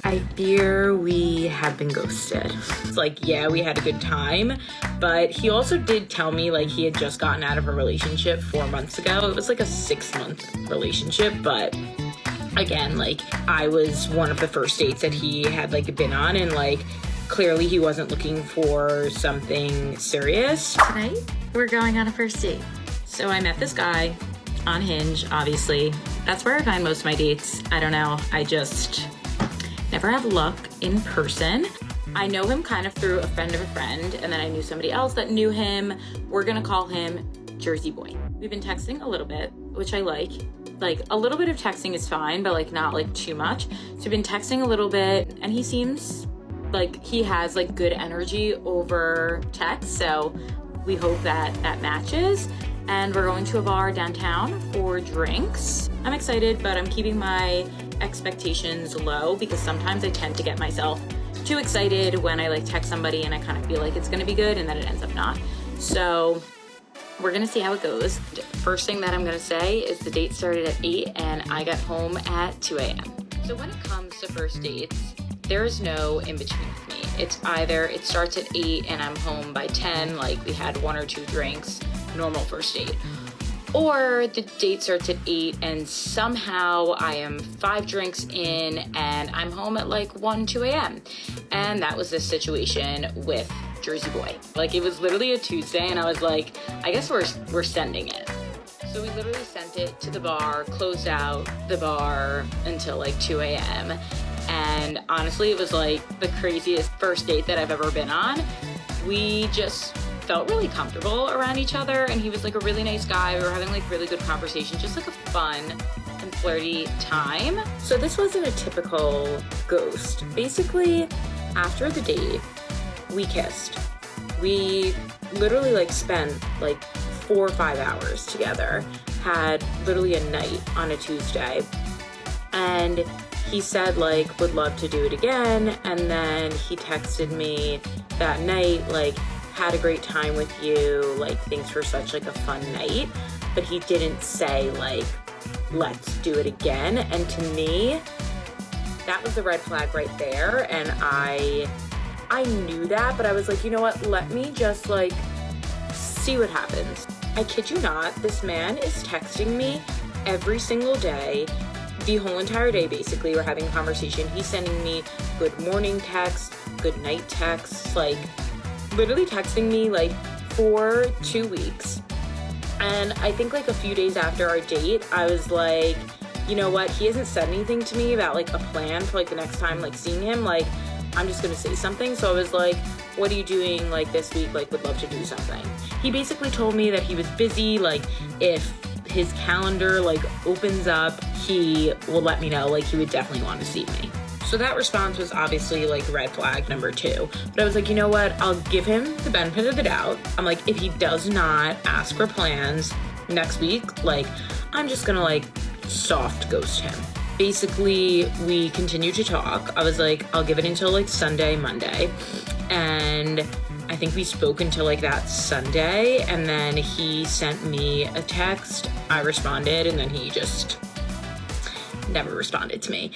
I fear we have been ghosted. It's like, yeah, we had a good time, but he also did tell me like he had just gotten out of a relationship 4 months ago. It was like a 6-month relationship, but again, like I was one of the first dates that he had like been on, and like clearly he wasn't looking for something serious. Tonight, we're going on a first date. So I met this guy on Hinge, obviously. That's where I find most of my dates. I don't know, I just never have luck in person. I know him kind of through a friend of a friend, and then I knew somebody else that knew him. We're gonna call him Jersey Boy. We've been texting a little bit, which I like. Like a little bit of texting is fine, but like not like too much. So we've been texting a little bit, and he seems like he has like good energy over text. So we hope that that matches. And we're going to a bar downtown for drinks. I'm excited, but I'm keeping my expectations low because sometimes I tend to get myself too excited when I like text somebody and I kind of feel like it's gonna be good and then it ends up not. So we're gonna see how it goes. First thing that I'm gonna say is the date started at 8 and I got home at 2 a.m. So when it comes to first dates, there is no in between with me. It's either it starts at 8 and I'm home by 10, like we had 1 or 2 drinks, normal first date. Or the date starts at 8 and somehow I am 5 drinks in and I'm home at like 1, 2 a.m. And that was the situation with Jersey Boy. Like it was literally a Tuesday and I was like, I guess we're sending it. So we literally sent it to the bar, closed out the bar until like 2 a.m. And honestly, it was like the craziest first date that I've ever been on. We just felt really comfortable around each other, and he was like a really nice guy. We were having like really good conversation, just like a fun and flirty time. So this wasn't a typical ghost. Basically, after the date, we kissed. We literally like spent like 4 or 5 hours together, had literally a night on a Tuesday, and he said like would love to do it again. And then he texted me that night like, had a great time with you, like thanks for such like a fun night, but he didn't say like let's do it again. And to me, that was the red flag right there. And I knew that, but I was like, you know what, let me just like see what happens. I kid you not, this man is texting me every single day, the whole entire day. Basically we're having a conversation. He's sending me good morning texts, good night texts, like literally texting me like for 2 weeks. And I think like a few days after our date, I was like, you know what, he hasn't said anything to me about like a plan for like the next time like seeing him, like I'm just gonna say something. So I was like, what are you doing like this week, like would love to do something. He basically told me that he was busy, like if his calendar like opens up, he will let me know, like he would definitely want to see me. So that response was obviously like red flag number 2. But I was like, you know what? I'll give him the benefit of the doubt. I'm like, if he does not ask for plans next week, like I'm just gonna like soft ghost him. Basically, we continued to talk. I was like, I'll give it until like Sunday, Monday. And I think we spoke until like that Sunday. And then he sent me a text. I responded, and then he just never responded to me.